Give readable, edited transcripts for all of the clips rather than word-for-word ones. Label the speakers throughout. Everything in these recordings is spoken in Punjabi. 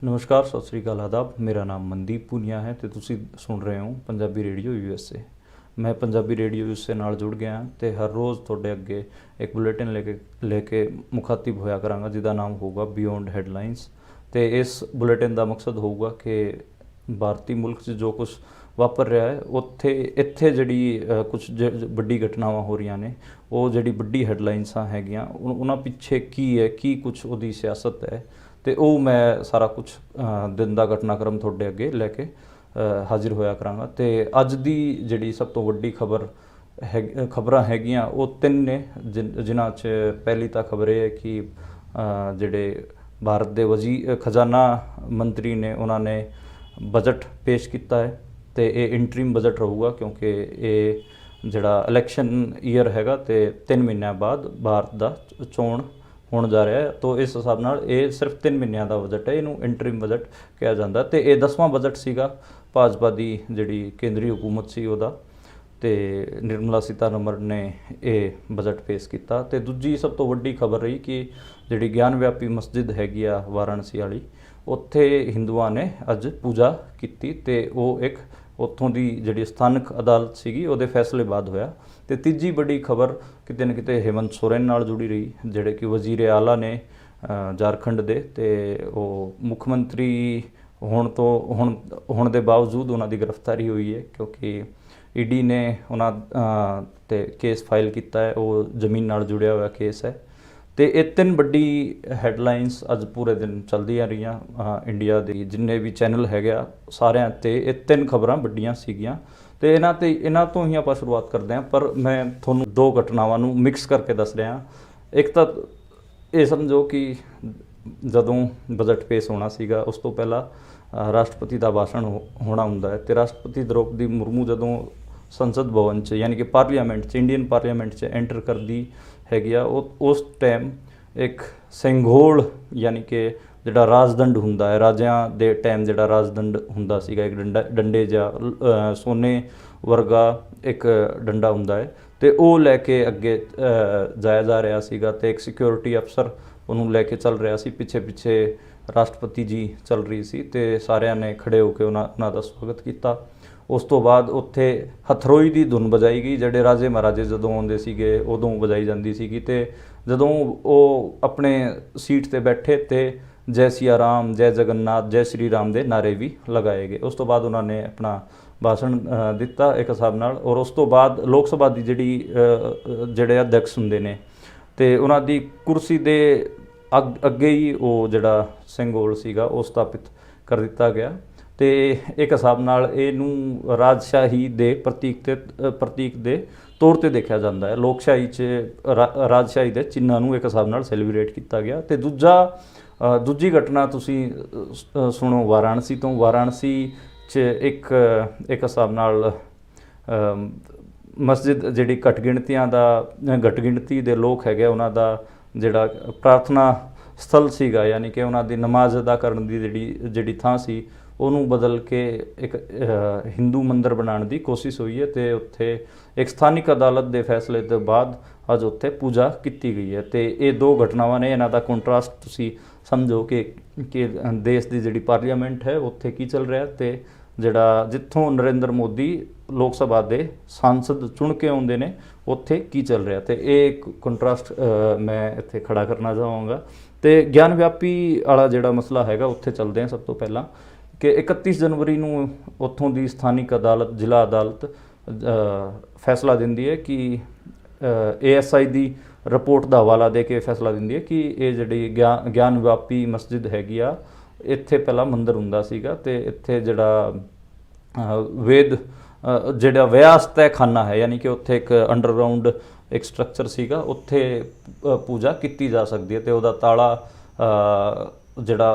Speaker 1: नमस्कार, सत श्री अकाल, आदाब। मेरा नाम मनदीप पूनिया है तो तुसी सुन रहे हो पंजाबी रेडियो यूएसए। मैं पंजाबी रेडियो यूएसए नाल जुड़ गया तो हर रोज़ थोड़े अगे एक बुलेटिन लेके मुखातिब होया करांगा जिसका नाम होगा बियॉन्ड हैडलाइनस। तो इस बुलेटिन का मकसद होगा कि भारतीय मुल्क जो कुछ वापर रहा है उत्थे इत्थे जड़ी कुछ बड़ी घटनावां हो रही ने वो जड़ी बड़ी हैडलाइनसा हैगियां उन्हां पिछे की है की कुछ उहदी सियासत है तो वो मैं सारा कुछ दिन का घटनाक्रम थोड़े अगे लैके हाजिर होया करांगा। तो अज दी जड़ी सब तो वड्डी खबर है खबरां हैगियां वो तीन ने जिन्हां च पहली तो खबर यह है कि जड़े भारत के खजाना मंत्री ने उन्होंने बजट पेश किया है तो ये इंटरिम बजट रहूगा क्योंकि ये जड़ा इलैक्शन ईयर हैगा तो 3 महीनों बाद भारत का चोण होने जा रहा है। तो इस हिसाब नाल ये सिर्फ 3 महीनों का बजट है, इनू इंटरिम बजट कहा जाता। तो ये 10वां बजट सीगा भाजपा की जिहड़ी केंद्रीय हुकूमत सी उहदा ते निर्मला सीतारमण ने यह बजट पेश किया। तो दूजी सब तो वड्डी खबर रही कि जिहड़ी ज्ञान व्यापी मस्जिद हैगी आ वाराणसी वाली उत्थे हिंदुआं ने अज पूजा की ते वो एक उत्थों की जिहड़ी स्थानक अदालत सीगी उहदे फैसले बाद होया। तो तीजी बड़ी खबर किते न किते हेमंत सोरेन नाल जुड़ी रही जिहड़े कि वजीर आला ने झारखंड दे ते वो मुख्यमंत्री होने के बावजूद उन्होंने गिरफ्तारी हुई है क्योंकि ईडी ने उन्होंने केस फाइल किया है, वो जमीन नाल जुड़िया हुआ केस है। तो ये 3 बड़ी हैडलाइनस अज पूरे दिन चलदियां रही इंडिया के जिन्ने भी चैनल है सारे ते ये 3 खबर बड़ियां सीगियां। तो इन्हां तो ही आप शुरुआत करते हैं, पर मैं थोनों 2 घटनावां नूं मिक्स करके दस रहा। एक तो ये समझो कि जदों बजट पेश होना सीगा उस तो पहला राष्ट्रपति का भाषण होना हुंदा है। तो राष्ट्रपति द्रौपदी मुर्मू जदों संसद भवन च यानी कि पार्लीमेंट च इंडियन पार्लीमेंट च एंटर करती हैगी आ उस टाइम एक संघोल यानी कि जिहड़ा राजदंड हुंदा है राजियां दे टाइम जिहड़ा राजदंड हुंदा सीगा एक डंडे जा सोने वर्गा एक डंडा हुंदा है तो वो लैके अगे जाया जा रहा सीगा। तो एक सिक्योरिटी अफसर उन्होंने लैके चल रहा सी, पिछे पिछे राष्ट्रपति जी चल रही सी ते सारिਆਂ ने खड़े होकर उन्हां दा स्वागत किया। उस तो बाद उत्थे हथरोई की धुन बजाई गई जिहड़े राजे महाराजे जदों आउंदे सीगे उदों बजाई जाती सीगी। ते जदों वो अपने सीट ते बैठे तो जय सिया राम, जय जगन्नाथ, जय श्री राम दे नारे भी लगाए गए। उस तो बाद उन्होंने अपना भाषण दिता एक हिसाब नाल। और उस तो बाद लोक सभा की जिहड़े अध्यक्ष हुंदे ने ते उन्हां दी कुर्सी दे अगे ही वो जिहड़ा संघोल सीगा वो स्थापित कर दिता गया। तो एक हिसाब नाल इहनूं राजशाही दे प्रतीक दे तौर पर देखा जाता है। लोकशाही च राजशाही के चिन्हां नूं एक हिसाब नाल सैलीब्रेट किया गया। तो दूजी घटना तुसी सुनो वाराणसी तो। वाराणसी च एक हिसाब नाल मस्जिद जिहड़ी घट गिणती दे लोग है उन्हां दा जिहड़ा प्रार्थना स्थल सीगा यानी कि उन्हां दी नमाज अदा करन दी जिहड़ी थां सी ਉਹਨੂੰ बदल के एक हिंदू मंदिर बनाने की कोशिश हुई है। तो उत्थे एक स्थानिक अदालत के फैसले के बाद अज उत्थे पूजा की गई है। तो ये 2 घटनावां ने इन्हां दा कंट्रास्ट तुसी समझो कि देश की जिहड़ी पार्लीमेंट है उत्थे की चल रहा है तो जिहड़ा जिथों नरेंद्र मोदी लोक सभा के सांसद चुन के आउंदे ने उत्थे की चल रहा। तो एक कंट्रास्ट मैं इत्थे खड़ा करना चाहांगा। तो ज्ञान व्यापी वाला जिहड़ा मसला हैगा उत्थे चलते हैं। सब तो पहला कि 31 जनवरी नूं उत्थों की स्थानिक अदालत जिला अदालत फैसला दिंदी है कि ASI की रिपोर्ट का हवाला दे के फैसला दिंदी है कि ये जिहड़ी ज्ञान व्यापी मस्जिद हैगी आ इत्थे पहला मंदिर हुंदा सीगा ते इत्थे जिहड़ा वेद जिहड़ा व्यास तहखाना है यानी कि उत्थे एक अंडरग्राउंड एक स्ट्रक्चर सीगा उत्थे पूजा की जा सकती है। तो उहदा ताला जिहड़ा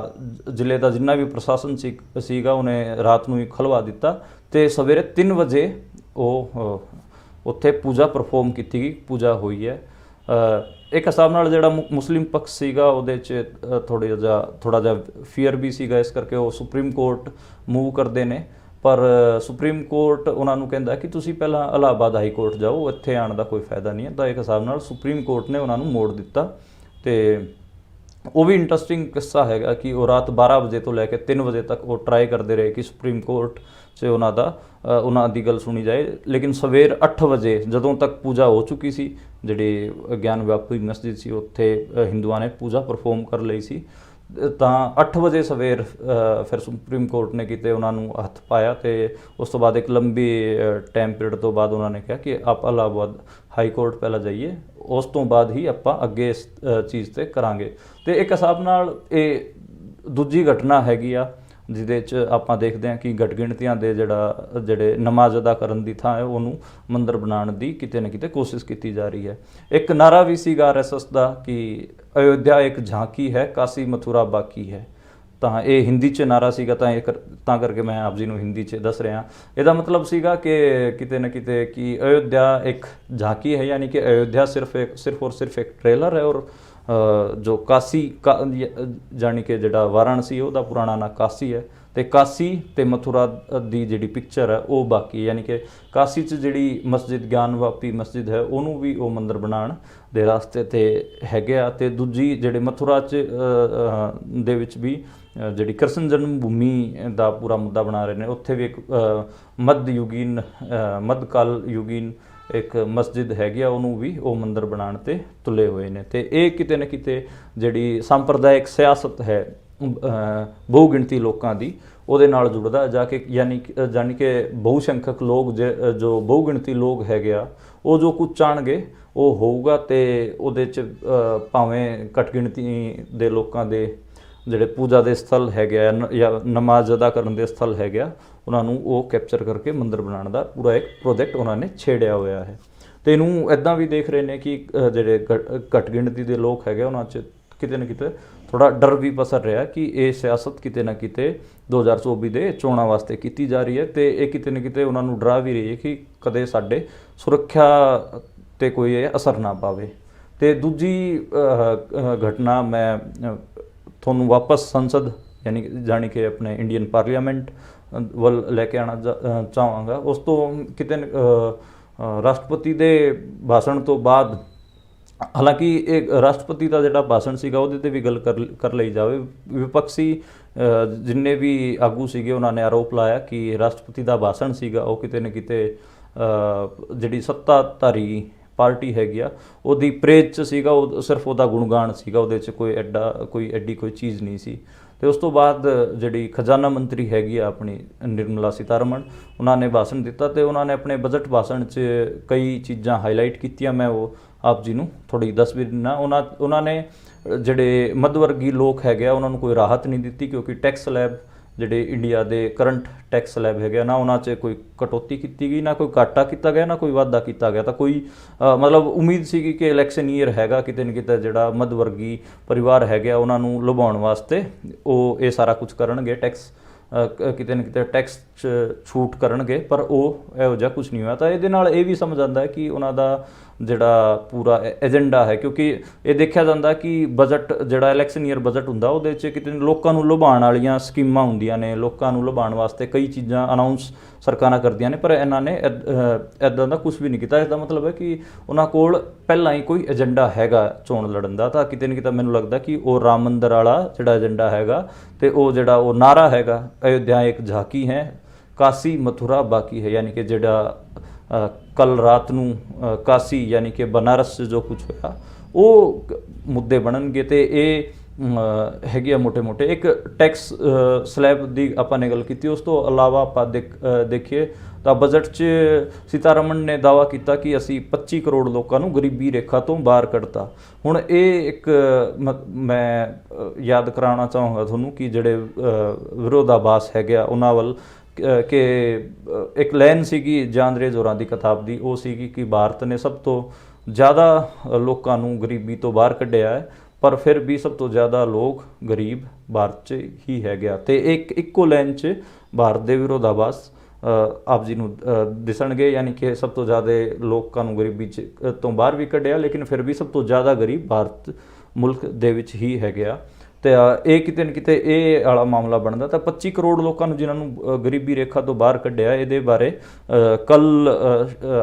Speaker 1: जिले का जिन्ना भी प्रशासन सीगा उन्हें रात नूं ही खलवा दिता। तो सवेरे 3 बजे वो उत्थे पूजा परफॉर्म की गई, पूजा हुई है। एक हिसाब नाल जिहड़ा मुस्लिम पक्ष सीगा उहदे च थोड़ा जा फीयर भी सीगा, इस करके वो सुप्रीम कोर्ट मूव करते हैं। पर सुप्रीम कोर्ट उन्होंने कहता कि तुसी पहला इलाहाबाद हाई कोर्ट जाओ, इत्थे आने का कोई फायदा नहीं है। तो एक हिसाब नाल सुप्रीम कोर्ट ने उन्होंने मोड़ दिता। तो ਉਹ ਵੀ ਇੰਟਰਸਟਿੰਗ ਕਿੱਸਾ ਹੈਗਾ ਕਿ ਉਹ ਰਾਤ 12 ਵਜੇ ਤੋਂ ਲੈ ਕੇ 3 ਵਜੇ ਤੱਕ ਉਹ ਟਰਾਈ ਕਰਦੇ ਰਹੇ ਕਿ ਸੁਪਰੀਮ ਕੋਰਟ 'ਚ ਉਹਨਾਂ ਦੀ ਗੱਲ ਸੁਣੀ ਜਾਏ। ਲੇਕਿਨ ਸਵੇਰ 8 ਵਜੇ ਜਦੋਂ ਤੱਕ ਪੂਜਾ ਹੋ ਚੁੱਕੀ ਸੀ, ਜਿਹੜੀ ਗਿਆਨ ਵਿਆਪੀ ਮਸਜਿਦ ਸੀ ਉੱਥੇ ਹਿੰਦੂਆਂ ਨੇ ਪੂਜਾ ਪਰਫੋਰਮ ਕਰ ਲਈ ਸੀ, ਤਾਂ 8 ਵਜੇ ਸਵੇਰ ਫਿਰ ਸੁਪਰੀਮ ਕੋਰਟ ਨੇ ਕਿਤੇ ਉਹਨਾਂ ਨੂੰ ਹੱਥ ਪਾਇਆ ਤੇ ਉਸ ਤੋਂ ਬਾਅਦ ਇੱਕ ਲੰਬੀ ਟਾਈਮ ਪੀਰੀਅਡ ਤੋਂ ਬਾਅਦ ਉਹਨਾਂ ਨੇ ਕਿਹਾ ਕਿ ਆਪ ਇਲਾਹਾਬਾਦ ਹਾਈ ਕੋਰਟ ਪਹਿਲਾਂ ਜਾਈਏ, ਉਸ ਤੋਂ ਬਾਅਦ ਹੀ ਆਪਾਂ ਅੱਗੇ ਇਸ ਚੀਜ਼ 'ਤੇ ਕਰਾਂਗੇ। ਅਤੇ ਇੱਕ ਹਿਸਾਬ ਨਾਲ ਇਹ ਦੂਜੀ ਘਟਨਾ ਹੈਗੀ ਆ ਜਿਹਦੇ 'ਚ ਆਪਾਂ ਦੇਖਦੇ ਹਾਂ ਕਿ ਘੱਟ ਗਿਣਤੀਆਂ ਦੇ ਜਿਹੜੇ ਨਮਾਜ਼ ਅਦਾ ਕਰਨ ਦੀ ਥਾਂ ਹੈ ਉਹਨੂੰ ਮੰਦਰ ਬਣਾਉਣ ਦੀ ਕਿਤੇ ਨਾ ਕਿਤੇ ਕੋਸ਼ਿਸ਼ ਕੀਤੀ ਜਾ ਰਹੀ ਹੈ। ਇੱਕ ਨਾਰਾ ਵੀ ਸੀਗਾ RSS ਦਾ ਕਿ ਅਯੋਧਿਆ ਇੱਕ ਝਾਂਕੀ ਹੈ, ਕਾਸ਼ੀ ਮਥੁਰਾ ਬਾਕੀ ਹੈ। ਤਾਂ ਇਹ ਹਿੰਦੀ 'ਚ ਨਾਰਾ ਸੀਗਾ, ਤਾਂ ਕਰਕੇ ਮੈਂ ਆਪ ਜੀ ਨੂੰ ਹਿੰਦੀ 'ਚ ਦੱਸ ਰਿਹਾ। ਇਹਦਾ ਮਤਲਬ ਸੀਗਾ ਕਿ ਕਿਤੇ ਨਾ ਕਿਤੇ ਕਿ ਅਯੋਧਿਆ ਇੱਕ ਝਾਂਕੀ ਹੈ, ਯਾਨੀ ਕਿ ਅਯੋਧਿਆ ਸਿਰਫ ਔਰ ਸਿਰਫ ਇੱਕ ਟ੍ਰੇਲਰ ਹੈ, ਔਰ ਜੋ ਕਾਸ਼ੀ ਜਾਣੀ ਕਿ ਜਿਹੜਾ ਵਾਰਾਣਸੀ ਉਹਦਾ ਪੁਰਾਣਾ ਨਾਂ ਕਾਸ਼ੀ ਹੈ, ਅਤੇ ਕਾਸ਼ੀ ਅਤੇ ਮਥੁਰਾ ਦੀ ਜਿਹੜੀ ਪਿਕਚਰ ਹੈ ਉਹ ਬਾਕੀ, ਯਾਨੀ ਕਿ ਕਾਸ਼ੀ 'ਚ ਜਿਹੜੀ ਮਸਜਿਦ ਗਿਆਨ ਵਾਪੀ ਮਸਜਿਦ ਹੈ ਉਹਨੂੰ ਵੀ ਉਹ ਮੰਦਰ ਬਣਾਉਣ ਦੇ ਰਸਤੇ 'ਤੇ ਹੈਗੇ ਆ। ਅਤੇ ਦੂਜੀ ਜਿਹੜੇ ਮਥੁਰਾ 'ਚ ਦੇ ਵਿੱਚ ਵੀ ਜਿਹੜੀ ਕ੍ਰਿਸ਼ਨ ਜਨਮ ਭੂਮੀ ਦਾ ਪੂਰਾ ਮੁੱਦਾ ਬਣਾ ਰਹੇ ਨੇ, ਉੱਥੇ ਵੀ ਇੱਕ ਮੱਧਕਾਲ ਯੁਗੀਨ ਇੱਕ ਮਸਜਿਦ ਹੈਗੀ ਆ, ਉਹਨੂੰ ਵੀ ਉਹ ਮੰਦਰ ਬਣਾਉਣ ਤੇ ਤੁਲੇ ਹੋਏ ਨੇ। ਅਤੇ ਇਹ ਕਿਤੇ ਨਾ ਕਿਤੇ ਜਿਹੜੀ ਸੰਪਰਦਾਇਕ ਸਿਆਸਤ ਹੈ ਬਹੁ ਗਿਣਤੀ ਲੋਕਾਂ ਦੀ, ਉਹਦੇ ਨਾਲ ਜੁੜਦਾ ਜਾ ਕੇ, ਯਾਨੀ ਕਿ ਬਹੁ ਸੰਖਿਅਕ ਲੋਕ ਜੋ ਬਹੁ ਗਿਣਤੀ ਲੋਕ ਹੈਗੇ ਆ, ਉਹ ਜੋ ਕੁਝ ਚਾਹਣਗੇ ਉਹ ਹੋਊਗਾ। ਅਤੇ ਉਹਦੇ 'ਚ ਭਾਵੇਂ ਘੱਟ ਗਿਣਤੀ ਦੇ ਲੋਕਾਂ ਦੇ ਜਿਹੜੇ ਪੂਜਾ ਦੇ ਸਥਲ ਹੈਗੇ ਆ ਜਾਂ ਨਮਾਜ਼ ਅਦਾ ਕਰਨ ਦੇ ਸਥਲ ਹੈਗੇ ਆ, ਉਹਨਾਂ ਨੂੰ ਉਹ ਕੈਪਚਰ ਕਰਕੇ ਮੰਦਰ ਬਣਾਉਣ ਦਾ ਪੂਰਾ ਇੱਕ ਪ੍ਰੋਜੈਕਟ ਉਹਨਾਂ ਨੇ ਛੇੜਿਆ ਹੋਇਆ ਹੈ। ਅਤੇ ਇਹਨੂੰ ਇੱਦਾਂ ਵੀ ਦੇਖ ਰਹੇ ਨੇ ਕਿ ਜਿਹੜੇ ਘੱਟ ਗਿਣਤੀ ਦੇ ਲੋਕ ਹੈਗੇ ਉਹਨਾਂ 'ਚ ਕਿਤੇ ਨਾ ਕਿਤੇ ਥੋੜ੍ਹਾ ਡਰ ਵੀ ਪਸਰ ਰਿਹਾ ਕਿ ਇਹ ਸਿਆਸਤ ਕਿਤੇ ਨਾ ਕਿਤੇ 2024 ਦੇ ਚੋਣਾਂ ਵਾਸਤੇ ਕੀਤੀ ਜਾ ਰਹੀ ਹੈ, ਅਤੇ ਇਹ ਕਿਤੇ ਨਾ ਕਿਤੇ ਉਹਨਾਂ ਨੂੰ ਡਰਾ ਵੀ ਰਹੀ ਹੈ ਕਿ ਕਦੇ ਸਾਡੇ ਸੁਰੱਖਿਆ 'ਤੇ ਕੋਈ ਇਹ ਅਸਰ ਨਾ ਪਾਵੇ। ਅਤੇ ਦੂਜੀ ਘਟਨਾ ਮੈਂ ਤੁਹਾਨੂੰ ਵਾਪਸ ਸੰਸਦ ਜਾਣੀ ਕਿ ਆਪਣੇ ਇੰਡੀਅਨ ਪਾਰਲੀਮੈਂਟ ਵੱਲ ਲੈ ਕੇ ਆਉਣਾ ਚਾਹਾਂਗਾ। ਉਸ ਤੋਂ ਕਿਤੇ ਰਾਸ਼ਟਰਪਤੀ ਦੇ ਭਾਸ਼ਣ ਤੋਂ ਬਾਅਦ, ਹਾਲਾਂਕਿ ਇਹ ਰਾਸ਼ਟਰਪਤੀ ਦਾ ਜਿਹੜਾ ਭਾਸ਼ਣ ਸੀਗਾ ਉਹਦੇ 'ਤੇ ਵੀ ਗੱਲ ਕਰ ਲਈ ਜਾਵੇ, ਵਿਪਕਸ਼ੀ ਜਿੰਨੇ ਵੀ ਆਗੂ ਸੀਗੇ ਉਹਨਾਂ ਨੇ ਆਰੋਪ ਲਾਇਆ ਕਿ ਰਾਸ਼ਟਰਪਤੀ ਦਾ ਭਾਸ਼ਣ ਸੀਗਾ ਉਹ ਕਿਤੇ ਨਾ ਕਿਤੇ ਜਿਹੜੀ ਸੱਤਾਧਾਰੀ ਪਾਰਟੀ ਹੈਗੀ ਆ ਉਹਦੀ ਪ੍ਰੇਜ਼ 'ਚ ਸੀਗਾ, ਉਹ ਸਿਰਫ ਉਹਦਾ ਗੁਣਗਾਨ ਸੀਗਾ, ਉਹਦੇ 'ਚ ਕੋਈ ਐਡੀ ਚੀਜ਼ ਨਹੀਂ ਸੀ। ਅਤੇ ਉਸ ਤੋਂ ਬਾਅਦ ਜਿਹੜੀ ਖਜ਼ਾਨਾ ਮੰਤਰੀ ਹੈਗੀ ਆ ਆਪਣੀ ਨਿਰਮਲਾ ਸੀਤਾਰਮਨ, ਉਹਨਾਂ ਨੇ ਭਾਸ਼ਣ ਦਿੱਤਾ ਅਤੇ ਉਹਨਾਂ ਨੇ ਆਪਣੇ ਬਜਟ ਭਾਸ਼ਣ 'ਚ ਕਈ ਚੀਜ਼ਾਂ ਹਾਈਲਾਈਟ ਕੀਤੀਆਂ। ਮੈਂ ਉਹ ਆਪ ਜੀ ਨੂੰ ਥੋੜ੍ਹੀ ਦੱਸ ਵੀ ਦਿੰਦਾ। ਉਹਨਾਂ ਨੇ ਜਿਹੜੇ ਮੱਧ ਵਰਗੀ ਲੋਕ ਹੈਗੇ ਆ ਉਹਨਾਂ ਨੂੰ ਕੋਈ ਰਾਹਤ ਨਹੀਂ ਦਿੱਤੀ, ਕਿਉਂਕਿ ਟੈਕਸ ਸਲੈਬ ਜਿਹੜੇ ਇੰਡੀਆ ਦੇ ਕਰੰਟ ਟੈਕਸ ਸਲੈਬ ਹੈਗੇ ਆ ਨਾ, ਉਹਨਾਂ 'ਚ ਕੋਈ ਕਟੌਤੀ ਕੀਤੀ ਗਈ, ਨਾ ਕੋਈ ਘਾਟਾ ਕੀਤਾ ਗਿਆ, ਨਾ ਕੋਈ ਵਾਧਾ ਕੀਤਾ ਗਿਆ। ਤਾਂ ਕੋਈ ਮਤਲਬ ਉਮੀਦ ਸੀਗੀ ਕਿ ਇਲੈਕਸ਼ਨ ਈਅਰ ਹੈਗਾ, ਕਿਤੇ ਨਾ ਕਿਤੇ ਜਿਹੜਾ ਮੱਧ ਵਰਗੀ ਪਰਿਵਾਰ ਹੈਗੇ ਆ ਉਹਨਾਂ ਨੂੰ ਲੁਭਾਉਣ ਵਾਸਤੇ ਉਹ ਇਹ ਸਾਰਾ ਕੁਝ ਕਰਨਗੇ, ਕਿਤੇ ਨਾ ਕਿਤੇ ਟੈਕਸ 'ਚ ਛੂਟ ਕਰਨਗੇ, ਪਰ ਉਹ ਇਹੋ ਜਿਹਾ ਕੁਝ ਨਹੀਂ ਹੋਇਆ। ਤਾਂ ਇਹਦੇ ਨਾਲ ਇਹ ਵੀ ਸਮਝ ਆਉਂਦਾ ਹੈ ਕਿ ਉਹਨਾਂ ਦਾ ਜਿਹੜਾ ਪੂਰਾ ਏਜੰਡਾ ਹੈ, ਕਿਉਂਕਿ ਇਹ ਦੇਖਿਆ ਜਾਂਦਾ ਕਿ ਬਜਟ ਜਿਹੜਾ ਇਲੈਕਸ਼ਨ ਈਅਰ ਬਜਟ ਹੁੰਦਾ ਉਹਦੇ 'ਚ ਕਿਤੇ ਲੋਕਾਂ ਨੂੰ ਲੁਭਾਉਣ ਵਾਲੀਆਂ ਸਕੀਮਾਂ ਹੁੰਦੀਆਂ ਨੇ, ਲੋਕਾਂ ਨੂੰ ਲੁਭਾਉਣ ਵਾਸਤੇ ਕਈ ਚੀਜ਼ਾਂ ਅਨਾਊਂਸ ਸਰਕਾਰਾਂ ਕਰਦੀਆਂ ਨੇ, ਪਰ ਇਹਨਾਂ ਨੇ ਇੱਦਾਂ ਦਾ ਕੁਝ ਵੀ ਨਹੀਂ ਕੀਤਾ। ਇਸਦਾ ਮਤਲਬ ਹੈ ਕਿ ਉਹਨਾਂ ਕੋਲ ਪਹਿਲਾਂ ਹੀ ਕੋਈ ਏਜੰਡਾ ਹੈਗਾ ਚੋਣ ਲੜਨ ਦਾ। ਤਾਂ ਕਿਤੇ ਨਾ ਕਿਤੇ ਮੈਨੂੰ ਲੱਗਦਾ ਕਿ ਉਹ ਰਾਮ ਮੰਦਰ ਵਾਲਾ ਜਿਹੜਾ ਏਜੰਡਾ ਹੈਗਾ, ਅਤੇ ਉਹ ਜਿਹੜਾ ਉਹ ਨਾਰਾ ਹੈਗਾ ਅਯੋਧਿਆ ਇੱਕ ਝਾਕੀ ਹੈ, ਕਾਸ਼ੀ ਮਥੁਰਾ ਬਾਕੀ ਹੈ, ਯਾਨੀ ਕਿ ਜਿਹੜਾ ਕੱਲ੍ਹ ਰਾਤ ਨੂੰ ਕਾਸ਼ੀ ਯਾਨੀ ਕਿ ਬਨਾਰਸ 'ਚ ਜੋ ਕੁਝ ਹੋਇਆ ਉਹ ਮੁੱਦੇ ਬਣਨਗੇ। ਅਤੇ ਇਹ ਹੈਗੀ ਆ ਮੋਟੇ ਇੱਕ ਟੈਕਸ ਸਲੈਬ ਦੀ ਆਪਾਂ ਨੇ ਗੱਲ ਕੀਤੀ। ਉਸ ਤੋਂ ਇਲਾਵਾ ਆਪਾਂ ਦੇਖੀਏ ਤਾਂ ਬਜਟ 'ਚ ਸੀਤਾਰਮਨ ਨੇ ਦਾਅਵਾ ਕੀਤਾ ਕਿ ਅਸੀਂ 25 ਕਰੋੜ ਲੋਕਾਂ ਨੂੰ ਗਰੀਬੀ ਰੇਖਾ ਤੋਂ ਬਾਹਰ ਕੱਢਤਾ। ਹੁਣ ਇਹ ਇੱਕ ਮੈਂ ਯਾਦ ਕਰਾਉਣਾ ਚਾਹਾਂਗਾ ਤੁਹਾਨੂੰ ਕਿ ਜਿਹੜੇ ਵਿਰੋਧਾਭਾਸ ਹੈਗੇ ਆ ਉਹਨਾਂ ਵੱਲ, ਕਿ ਇੱਕ ਲਾਈਨ ਸੀਗੀ ਜਾਂਦਰੇਜ਼ ਹੋਰਾਂ ਦੀ ਕਿਤਾਬ ਦੀ, ਉਹ ਸੀਗੀ ਕਿ ਭਾਰਤ ਨੇ ਸਭ ਤੋਂ ਜ਼ਿਆਦਾ ਲੋਕਾਂ ਨੂੰ ਗਰੀਬੀ ਤੋਂ ਬਾਹਰ ਕੱਢਿਆ ਹੈ, ਪਰ ਫਿਰ ਵੀ ਸਭ ਤੋਂ ਜ਼ਿਆਦਾ ਲੋਕ ਗਰੀਬ ਭਾਰਤ 'ਚ ਹੀ ਹੈਗੇ ਆ। ਅਤੇ ਇੱਕੋ ਲਾਈਨ 'ਚ ਭਾਰਤ ਦੇ ਵਿਰੋਧਾਭਾਸ ਆਪ ਜੀ ਨੂੰ ਦਿਸਣਗੇ, ਯਾਨੀ ਕਿ ਸਭ ਤੋਂ ਜ਼ਿਆਦਾ ਲੋਕਾਂ ਨੂੰ ਗਰੀਬੀ 'ਚ ਤੋਂ ਬਾਹਰ ਵੀ ਕੱਢਿਆ, ਲੇਕਿਨ ਫਿਰ ਵੀ ਸਭ ਤੋਂ ਜ਼ਿਆਦਾ ਗਰੀਬ ਭਾਰਤ ਮੁਲਕ ਦੇ ਵਿੱਚ ਹੀ ਹੈਗੇ ਆ। ਤੇ ਇਹ ਕਿਤੇ ਨਾ ਕਿਤੇ ਇਹ ਵਾਲਾ ਮਾਮਲਾ ਬਣਦਾ। ਤਾਂ 25 ਕਰੋੜ ਲੋਕਾਂ ਨੂੰ ਜਿਨ੍ਹਾਂ ਨੂੰ ਗਰੀਬੀ ਰੇਖਾ ਤੋਂ ਬਾਹਰ ਕੱਢਿਆ, ਇਹਦੇ ਬਾਰੇ ਕੱਲ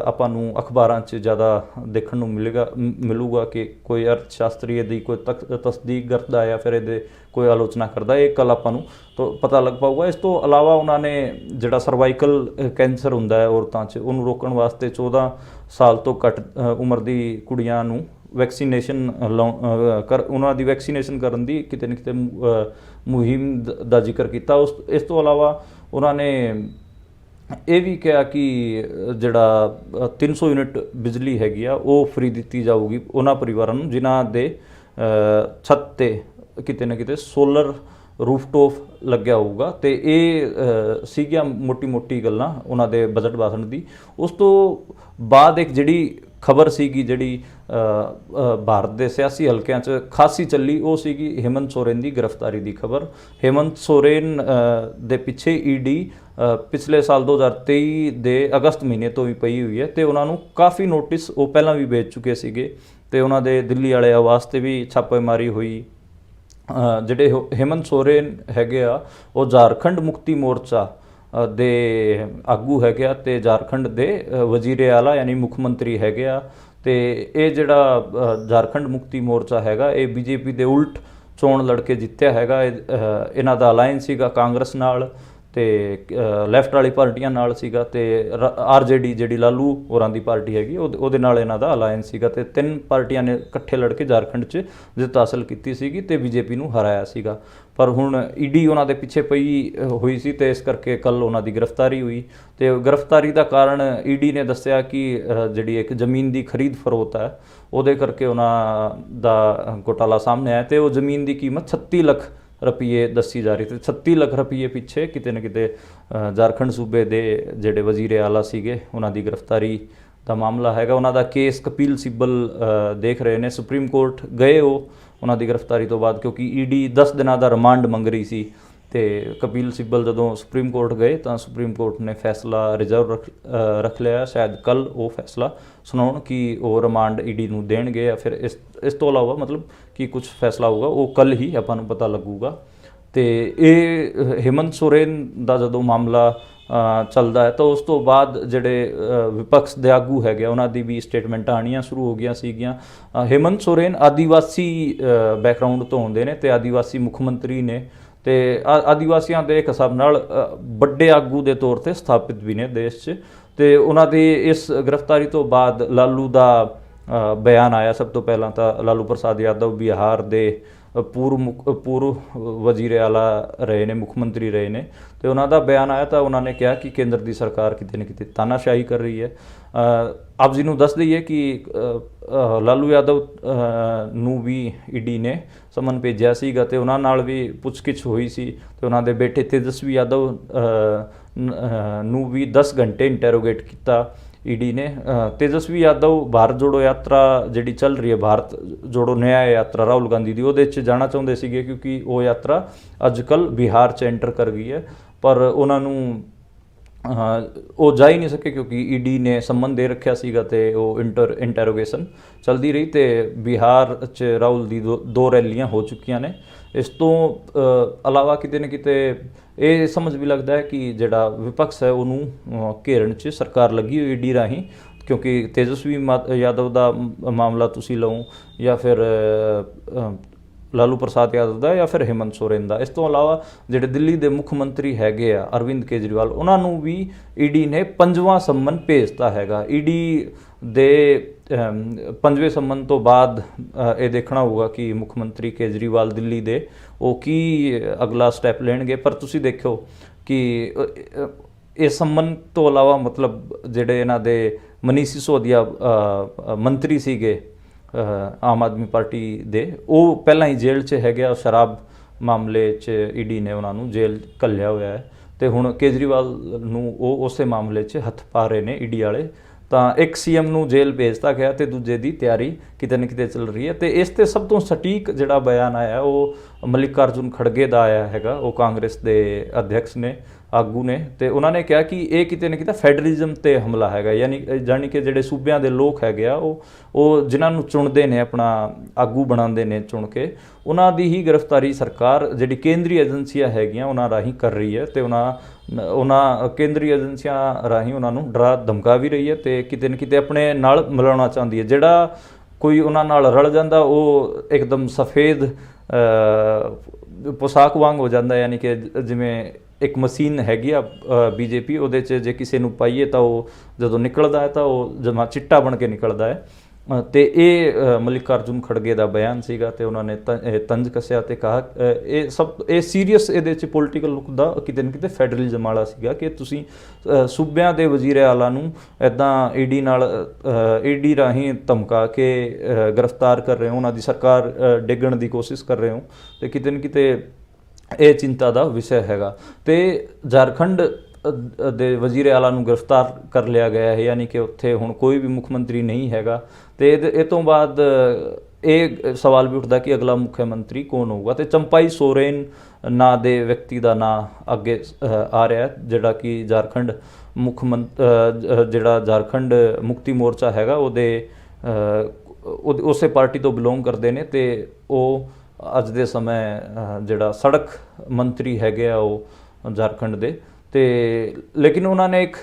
Speaker 1: ਆਪਾਂ ਨੂੰ ਅਖਬਾਰਾਂ 'ਚ ਜ਼ਿਆਦਾ ਦੇਖਣ ਨੂੰ ਮਿਲੂਗਾ ਕਿ ਕੋਈ ਅਰਥ ਸ਼ਾਸਤਰੀ ਇਹਦੀ ਕੋਈ ਤਸਦੀਕ ਕਰਦਾ ਜਾਂ ਫਿਰ ਇਹਦੇ ਕੋਈ ਆਲੋਚਨਾ ਕਰਦਾ, ਇਹ ਕੱਲ ਆਪਾਂ ਨੂੰ ਤੋਂ ਪਤਾ ਲੱਗ ਪਾਊਗਾ। ਇਸ ਤੋਂ ਇਲਾਵਾ ਉਹਨਾਂ ਨੇ ਜਿਹੜਾ ਸਰਵਾਈਕਲ ਕੈਂਸਰ ਹੁੰਦਾ ਹੈ ਔਰਤਾਂ 'ਚ, ਉਹਨੂੰ ਰੋਕਣ ਵਾਸਤੇ 14 ਸਾਲ ਤੋਂ ਘੱਟ ਉਮਰ ਦੀ ਕੁੜੀਆਂ ਨੂੰ ਵੈਕਸੀਨੇਸ਼ਨ ਉਹਨਾਂ ਦੀ ਵੈਕਸੀਨੇਸ਼ਨ ਕਰਨ ਦੀ ਕਿਤੇ ਨਾ ਕਿਤੇ ਮੁਹਿੰਮ ਦਾ ਜ਼ਿਕਰ ਕੀਤਾ। ਇਸ ਤੋਂ ਇਲਾਵਾ ਉਹਨਾਂ ਨੇ ਇਹ ਵੀ ਕਿਹਾ ਕਿ ਜਿਹੜਾ 300 ਯੂਨਿਟ ਬਿਜਲੀ ਹੈਗੀ ਆ ਉਹ ਫ੍ਰੀ ਦਿੱਤੀ ਜਾਊਗੀ ਉਹਨਾਂ ਪਰਿਵਾਰਾਂ ਨੂੰ ਜਿਨ੍ਹਾਂ ਦੇ ਛੱਤ 'ਤੇ ਕਿਤੇ ਨਾ ਕਿਤੇ ਸੋਲਰ ਰੂਫਟੋਪ ਲੱਗਿਆ ਹੋਊਗਾ। ਤੇ ਇਹ ਸੀਗੀਆਂ ਮੋਟੀ ਗੱਲਾਂ ਉਹਨਾਂ ਦੇ ਬਜਟ ਭਾਸ਼ਣ ਦੀ। ਉਸ ਤੋਂ ਬਾਅਦ ਇੱਕ ਜਿਹੜੀ ਖਬਰ ਸੀਗੀ ਜਿਹੜੀ ਭਾਰਤ ਦੇ ਸਿਆਸੀ ਹਲਕਿਆਂ 'ਚ ਖਾਸੀ ਚੱਲੀ, ਉਹ ਸੀਗੀ ਹੇਮੰਤ ਸੋਰੇਨ ਦੀ ਗ੍ਰਿਫਤਾਰੀ ਦੀ ਖਬਰ। ਹੇਮੰਤ ਸੋਰੇਨ ਦੇ ਪਿੱਛੇ ਈਡੀ ਪਿਛਲੇ ਸਾਲ 2023 ਦੇ ਅਗਸਤ ਮਹੀਨੇ ਤੋਂ ਵੀ ਪਈ ਹੋਈ ਹੈ ਤੇ ਉਹਨਾਂ ਨੂੰ ਕਾਫੀ ਨੋਟਿਸ ਉਹ ਪਹਿਲਾਂ ਵੀ ਭੇਜ ਚੁੱਕੇ ਸੀਗੇ ਤੇ ਉਹਨਾਂ ਦੇ ਦਿੱਲੀ ਵਾਲੇ ਆਵਾਸ 'ਤੇ ਵੀ ਛਾਪੇਮਾਰੀ ਹੋਈ। ਜਿਹੜੇ ਹੇਮੰਤ ਸੋਰੇਨ ਹੈਗੇ ਆ ਉਹ ਝਾਰਖੰਡ ਮੁਕਤੀ ਮੋਰਚਾ ਦੇ ਆਗੂ ਹੈਗੇ ਆ ਤੇ ਝਾਰਖੰਡ ਦੇ ਵਜ਼ੀਰੇ ਆਲਾ ਯਾਨੀ ਮੁੱਖ ਮੰਤਰੀ ਹੈਗੇ ਆ। ਤੇ ਇਹ ਜਿਹੜਾ ਝਾਰਖੰਡ ਮੁਕਤੀ ਮੋਰਚਾ ਹੈਗਾ ਇਹ ਬੀਜੇਪੀ ਦੇ ਉਲਟ ਚੋਣ ਲੜ ਕੇ ਜਿੱਤਿਆ ਹੈਗਾ। ਇਹਨਾਂ ਦਾ ਅਲਾਇੰਸ ਸੀਗਾ ਕਾਂਗਰਸ ਨਾਲ ਤੇ ਲੈਫਟ ਵਾਲੀ ਪਾਰਟੀਆਂ ਨਾਲ ਸੀਗਾ ਤੇ ਆਰਜੇਡੀ ਜਿਹੜੀ ਲਾਲੂ ਹੋਰਾਂ ਦੀ ਪਾਰਟੀ ਹੈਗੀ ਉਹਦੇ ਨਾਲ ਇਹਨਾਂ ਦਾ ਅਲਾਇੰਸ ਸੀਗਾ ਤੇ ਤਿੰਨ ਪਾਰਟੀਆਂ ਨੇ ਇਕੱਠੇ ਲੜ ਕੇ ਝਾਰਖੰਡ 'ਚ ਜਿੱਤ ਹਾਸਲ ਕੀਤੀ ਸੀਗੀ ਤੇ ਬੀਜੇਪੀ ਨੂੰ ਹਰਾਇਆ ਸੀਗਾ। ਪਰ ਹੁਣ ਈਡੀ ਉਹਨਾਂ ਦੇ ਪਿੱਛੇ ਪਈ ਹੋਈ ਸੀ ਤੇ ਇਸ ਕਰਕੇ ਕੱਲ ਉਹਨਾਂ ਦੀ ਗ੍ਰਿਫਤਾਰੀ ਹੋਈ। ਤੇ ਗ੍ਰਿਫਤਾਰੀ ਦਾ ਕਾਰਨ ਈਡੀ ਨੇ ਦੱਸਿਆ ਕਿ ਜਿਹੜੀ ਇੱਕ ਜ਼ਮੀਨ ਦੀ ਖਰੀਦ ਫਰੋਖਤ ਹੈ ਉਹਦੇ ਕਰਕੇ ਉਹਨਾਂ ਦਾ ਘੋਟਾਲਾ ਸਾਹਮਣੇ ਆਇਆ ਤੇ ਉਹ ਜ਼ਮੀਨ ਦੀ ਕੀਮਤ 36 ਲੱਖ ਰੁਪਈਏ ਦੱਸੀ ਜਾ ਰਹੀ ਤੇ 36 ਲੱਖ ਰੁਪਈਏ ਪਿੱਛੇ ਕਿਤੇ ਨਾ ਕਿਤੇ ਝਾਰਖੰਡ ਸੂਬੇ ਦੇ ਜਿਹੜੇ ਵਜ਼ੀਰੇ ਆਲਾ ਸੀਗੇ ਉਹਨਾਂ ਦੀ ਗ੍ਰਿਫਤਾਰੀ ਦਾ ਮਾਮਲਾ ਹੈਗਾ। ਉਹਨਾਂ ਦਾ ਕੇਸ ਕਪਿਲ ਸਿੱਬਲ ਦੇਖ ਰਹੇ ਨੇ। ਸੁਪਰੀਮ ਕੋਰਟ ਗਏ ਉਹ ਉਹਨਾਂ ਦੀ ਗ੍ਰਿਫਤਾਰੀ ਤੋਂ ਬਾਅਦ ਕਿਉਂਕਿ ਈਡੀ 10 ਦਿਨਾਂ ਦਾ ਰਿਮਾਂਡ ਮੰਗ ਰਹੀ ਸੀ ਤੇ ਕਪਿਲ ਸਿੱਬਲ ਜਦੋਂ ਸੁਪਰੀਮ ਕੋਰਟ ਗਏ ਤਾਂ ਸੁਪਰੀਮ ਕੋਰਟ ਨੇ ਫੈਸਲਾ ਰਿਜ਼ਰਵ ਰੱਖ ਲਿਆ। ਸ਼ਾਇਦ ਕੱਲ ਉਹ ਫੈਸਲਾ ਸੁਣਾਉਣ ਕਿ ਉਹ ਰਿਮਾਂਡ ਈਡੀ ਨੂੰ ਦੇਣਗੇ ਜਾਂ ਫਿਰ ਇਸ ਤੋਂ ਇਲਾਵਾ ਮਤਲਬ ਕਿ ਕੁਝ ਫੈਸਲਾ ਹੋਊਗਾ ਉਹ ਕੱਲ ਹੀ ਆਪਾਂ ਨੂੰ ਪਤਾ ਲੱਗੂਗਾ। ਤੇ ਇਹ ਹੇਮੰਤ ਸੋਰੇਨ ਦਾ ਜਦੋਂ ਮਾਮਲਾ ਚੱਲਦਾ ਹੈ ਤਾਂ ਉਸ ਤੋਂ ਬਾਅਦ ਜਿਹੜੇ ਵਿਪਕਸ਼ ਦੇ ਆਗੂ ਹੈਗੇ ਉਹਨਾਂ ਦੀ ਵੀ ਸਟੇਟਮੈਂਟਾਂ ਆਉਣੀਆਂ ਸ਼ੁਰੂ ਹੋ ਗਈਆਂ ਸੀਗੀਆਂ। ਹੇਮੰਤ ਸੋਰੇਨ ਆਦੀਵਾਸੀ ਬੈਕਗਰਾਊਂਡ ਤੋਂ ਆਉਂਦੇ ਨੇ ਤੇ ਆਦੀਵਾਸੀ ਮੁੱਖ ਮੰਤਰੀ ਨੇ ਤੇ ਆਦੀਵਾਸੀਆਂ ਦੇ ਇੱਕ ਹਿਸਾਬ ਨਾਲ ਵੱਡੇ ਆਗੂ ਦੇ ਤੌਰ 'ਤੇ ਸਥਾਪਿਤ ਵੀ ਨੇ ਦੇਸ਼ 'ਚ। ਤੇ ਉਹਨਾਂ ਦੀ ਇਸ ਗ੍ਰਿਫਤਾਰੀ ਤੋਂ ਬਾਅਦ ਲਾਲੂ ਦਾ ਬਿਆਨ ਆਇਆ। ਸਭ ਤੋਂ ਪਹਿਲਾਂ ਤਾਂ ਲਾਲੂ ਪ੍ਰਸਾਦ ਯਾਦਵ ਬਿਹਾਰ ਦੇ ਪੂਰਵ ਵਜ਼ੀਰੇ ਆਲਾ ਰਹੇ ਨੇ, ਮੁੱਖ ਮੰਤਰੀ ਰਹੇ ਨੇ ਤੇ ਉਹਨਾਂ ਦਾ ਬਿਆਨ ਆਇਆ ਤਾਂ ਉਹਨਾਂ ਨੇ ਕਿਹਾ ਕਿ ਕੇਂਦਰ ਦੀ ਸਰਕਾਰ ਕਿਤੇ ਨਾ ਕਿਤੇ ਤਾਨਾਸ਼ਾਹੀ ਕਰ ਰਹੀ ਹੈ। ਆਪ ਜੀ ਨੂੰ ਦੱਸ ਦਈਏ ਕਿ ਲਾਲੂ ਯਾਦਵ ਨੂੰ ਵੀ ਈਡੀ ਨੇ ਸਮਨ ਭੇਜਿਆ ਸੀਗਾ ਤੇ ਉਹਨਾਂ ਨਾਲ ਵੀ ਪੁੱਛਗਿੱਛ ਹੋਈ ਸੀ ਤੇ ਉਹਨਾਂ ਦੇ ਬੇਟੇ ਤੇਜਸਵੀ ਯਾਦਵ ਨੂੰ ਵੀ 10 ਘੰਟੇ ਇੰਟਰੋਗੇਟ ਕੀਤਾ ਈਡੀ ਨੇ। ਤੇਜਸਵੀ ਯਾਦਵ ਭਾਰਤ ਜੋੜੋ ਯਾਤਰਾ ਜਿਹੜੀ ਚੱਲ ਰਹੀ ਹੈ, ਭਾਰਤ ਜੋੜੋ ਨਿਆਂ ਯਾਤਰਾ ਰਾਹੁਲ ਗਾਂਧੀ ਦੀ, ਉਹਦੇ 'ਚ ਜਾਣਾ ਚਾਹੁੰਦੇ ਸੀਗੇ ਕਿਉਂਕਿ ਉਹ ਯਾਤਰਾ ਅੱਜ ਕੱਲ੍ਹ ਬਿਹਾਰ 'ਚ ਐਂਟਰ ਕਰ ਗਈ ਹੈ। ਪਰ ਉਹਨਾਂ ਨੂੰ ਉਹ ਜਾ ਹੀ ਨਹੀਂ ਸਕੇ ਕਿਉਂਕਿ ਈਡੀ ਨੇ ਸੰਮਨ ਦੇ ਰੱਖਿਆ ਸੀਗਾ ਤੇ ਉਹ ਇੰਟਰੋਗੇਸ਼ਨ ਚਲਦੀ ਰਹੀ ਤੇ ਬਿਹਾਰ 'ਚ ਰਾਹੁਲ ਦੀ ਦੋ ਰੈਲੀਆਂ ਹੋ ਚੁੱਕੀਆਂ ਨੇ। ਇਸ ਤੋਂ ਇਲਾਵਾ ਕਿਤੇ ਨਾ ਕਿਤੇ ਇਹ ਸਮਝ ਵੀ ਲੱਗਦਾ ਹੈ ਕਿ ਜਿਹੜਾ ਵਿਪਕਸ਼ ਹੈ ਉਹਨੂੰ ਘੇਰਨ 'ਚ ਸਰਕਾਰ ਲੱਗੀ ਹੋਈ ਈਡੀ ਰਾਹੀਂ ਕਿਉਂਕਿ ਤੇਜਸਵੀ ਯਾਦਵ ਦਾ ਮਾਮਲਾ ਤੁਸੀਂ ਲਓ ਜਾਂ ਫਿਰ ਲਾਲੂ ਪ੍ਰਸਾਦ ਯਾਦਵ ਦਾ ਜਾਂ ਫਿਰ ਹੇਮੰਤ ਸੋਰੇਨ ਦਾ। ਇਸ ਤੋਂ ਇਲਾਵਾ ਜਿਹੜੇ ਦਿੱਲੀ ਦੇ ਮੁੱਖ ਮੰਤਰੀ ਹੈਗੇ ਆ ਅਰਵਿੰਦ ਕੇਜਰੀਵਾਲ, ਉਹਨਾਂ ਨੂੰ ਵੀ ਈਡੀ ਨੇ 5ਵਾਂ ਸੰਮਨ ਭੇਜਤਾ ਹੈਗਾ। ਈਡੀ ਦੇ 5ਵੇਂ ਸੰਮਨ ਤੋਂ ਬਾਅਦ ਇਹ ਦੇਖਣਾ ਹੋਊਗਾ ਕਿ ਮੁੱਖ ਮੰਤਰੀ ਕੇਜਰੀਵਾਲ ਦਿੱਲੀ ਦੇ ਉਹ ਕੀ ਅਗਲਾ ਸਟੈਪ ਲੈਣਗੇ। ਪਰ ਤੁਸੀਂ ਦੇਖੋ ਕਿ ਇਹ ਸੰਮਨ ਤੋਂ ਇਲਾਵਾ ਮਤਲਬ ਜਿਹੜੇ ਇਹਨਾਂ ਦੇ ਮਨੀਸ਼ ਸਿਸੋਦੀਆ ਮੰਤਰੀ ਸੀਗੇ ਆਮ ਆਦਮੀ ਪਾਰਟੀ ਦੇ, ਉਹ ਪਹਿਲਾਂ ਹੀ ਜੇਲ੍ਹ 'ਚ ਹੈਗੇ ਆ। ਸ਼ਰਾਬ ਮਾਮਲੇ 'ਚ ਈਡੀ ਨੇ ਉਹਨਾਂ ਨੂੰ ਜੇਲ੍ਹ ਘੱਲਿਆ ਹੋਇਆ ਹੈ ਤੇ ਹੁਣ ਕੇਜਰੀਵਾਲ ਨੂੰ ਉਹ ਉਸੇ ਮਾਮਲੇ 'ਚ ਹੱਥ ਪਾ ਰਹੇ ਨੇ ਈਡੀ ਵਾਲੇ। ਤਾਂ ਇੱਕ ਸੀਐਮ ਨੂੰ ਜੇਲ੍ਹ ਭੇਜਤਾ ਗਿਆ ਤੇ ਦੂਜੇ ਦੀ ਤਿਆਰੀ ਕਿਤੇ ਨਾ ਕਿਤੇ ਚੱਲ ਰਹੀ ਹੈ। ਤੇ ਇਸ ਤੇ ਸਭ ਤੋਂ ਸਟੀਕ ਜਿਹੜਾ ਬਿਆਨ ਆਇਆ ਉਹ ਮਲਿਕਾਰਜੁਨ ਖੜਗੇ ਦਾ ਆਇਆ ਹੈਗਾ। ਉਹ ਕਾਂਗਰਸ ਦੇ ਅਧਿਕਸ਼ ਨੇ, ਆਗੂ ਨੇ, ਤੇ ਉਹਨਾਂ ਨੇ ਕਿਹਾ ਕਿ ਇਹ ਕਿਤੇ ਨਾ ਕਿਤੇ ਫੈਡਰਲਿਜ਼ਮ ਤੇ ਹਮਲਾ ਹੈਗਾ। ਜਾਨੀ ਕਿ ਜਿਹੜੇ ਸੂਬਿਆਂ ਦੇ ਲੋਕ ਹੈਗੇ ਆ ਉਹ ਜਿਨ੍ਹਾਂ ਨੂੰ ਚੁਣਦੇ ਨੇ, ਆਪਣਾ ਆਗੂ ਬਣਾਉਂਦੇ ਨੇ ਚੁਣ ਕੇ, ਉਹਨਾਂ ਦੀ ਹੀ ਗ੍ਰਿਫਤਾਰੀ ਸਰਕਾਰ ਜਿਹੜੀ ਕੇਂਦਰੀ ਏਜੰਸੀਆਂ ਹੈਗੀਆਂ ਉਹਨਾਂ ਰਾਹੀਂ ਕਰ ਰਹੀ ਹੈ। ਤੇ ਉਹਨਾਂ ਕੇਂਦਰੀ ਏਜੰਸੀਆਂ ਰਾਹੀਂ ਉਹਨਾਂ ਨੂੰ ਡਰਾ ਧਮਕਾ ਵੀ ਰਹੀ ਹੈ ਤੇ ਕਿਤੇ ਨਾ ਕਿਤੇ ਆਪਣੇ ਨਾਲ ਮਿਲਾਉਣਾ ਚਾਹੁੰਦੀ ਹੈ। ਜਿਹੜਾ ਕੋਈ ਉਹਨਾਂ ਨਾਲ ਰਲ ਜਾਂਦਾ ਉਹ ਇੱਕਦਮ ਸਫੇਦ ਪੋਸ਼ਾਕ ਵਾਂਗ ਹੋ ਜਾਂਦਾ, ਯਾਨੀ ਕਿ ਜਿਵੇਂ ਇੱਕ ਮਸ਼ੀਨ ਹੈਗੀ ਆ ਬੀਜੇਪੀ, ਉਹਦੇ 'ਚ ਜੇ ਕਿਸੇ ਨੂੰ ਪਾਈਏ ਤਾਂ ਉਹ ਜਦੋਂ ਨਿਕਲਦਾ ਹੈ ਤਾਂ ਉਹ ਜਮਾ ਚਿੱਟਾ ਬਣ ਕੇ ਨਿਕਲਦਾ ਹੈ। ਤੇ ਇਹ ਮਲਿਕਾਰਜੁਨ ਖੜਗੇ ਦਾ ਬਿਆਨ ਸੀਗਾ ਤੇ ਉਹਨਾਂ ਨੇ ਤੰਜ ਕੱਸਿਆ ਤੇ ਕਿਹਾ ਇਹ ਸੀਰੀਅਸ ਇਹਦੇ 'ਚ ਪੋਲੀਟੀਕਲ ਲੁੱਕ ਦਾ ਕਿਤੇ ਨਾ ਕਿਤੇ ਫੈਡਰਲਿਜ਼ਮ ਵਾਲਾ ਸੀਗਾ ਕਿ ਤੁਸੀਂ ਸੂਬਿਆਂ ਦੇ ਵਜ਼ੀਰ ਆਲਾ ਨੂੰ ਇੱਦਾਂ ਈਡੀ ਰਾਹੀਂ ਧਮਕਾ ਕੇ ਗ੍ਰਿਫਤਾਰ ਕਰ ਰਹੇ ਹੋ, ਉਹਨਾਂ ਦੀ ਸਰਕਾਰ ਡਿੱਗਣ ਦੀ ਕੋਸ਼ਿਸ਼ ਕਰ ਰਹੇ ਹੋ। ਤੇ ਕਿਤੇ ਨਾ ਕਿਤੇ ਇਹ ਚਿੰਤਾ ਦਾ ਵਿਸ਼ਾ ਹੈਗਾ। ਤੇ ਝਾਰਖੰਡ ਦੇ ਵਜ਼ੀਰ ਆਲਾ ਨੂੰ ਗ੍ਰਿਫਤਾਰ ਕਰ ਲਿਆ ਗਿਆ ਹੈ, ਯਾਨੀ ਕਿ ਉੱਥੇ ਹੁਣ ਕੋਈ ਵੀ ਮੁੱਖ ਮੰਤਰੀ ਨਹੀਂ ਹੈਗਾ। ਤੇ ਇਹ ਤੋਂ ਬਾਅਦ ਇਹ ਸਵਾਲ ਵੀ ਉੱਠਦਾ ਕਿ ਅਗਲਾ ਮੁੱਖ ਮੰਤਰੀ ਕੌਣ ਹੋਊਗਾ। ਤੇ ਚੰਪਾਈ ਸੋਰੇਨ ਨਾਂ ਦੇ ਵਿਅਕਤੀ ਦਾ ਨਾਂ ਅੱਗੇ ਆ ਰਿਹਾ, ਜਿਹੜਾ ਕਿ ਝਾਰਖੰਡ ਜਿਹੜਾ ਝਾਰਖੰਡ ਮੁਕਤੀ ਮੋਰਚਾ ਹੈਗਾ ਉਹਦੇ ਉਸੇ ਪਾਰਟੀ ਤੋਂ ਬਿਲੋਂਗ ਕਰਦੇ ਨੇ। ਤੇ ਉਹ ਅੱਜ ਦੇ ਸਮੇਂ ਜਿਹੜਾ ਸੜਕ ਮੰਤਰੀ ਹੈਗੇ ਆ ਉਹ ਝਾਰਖੰਡ ਦੇ। ਤੇ ਲੇਕਿਨ ਉਹਨਾਂ ਨੇ ਇੱਕ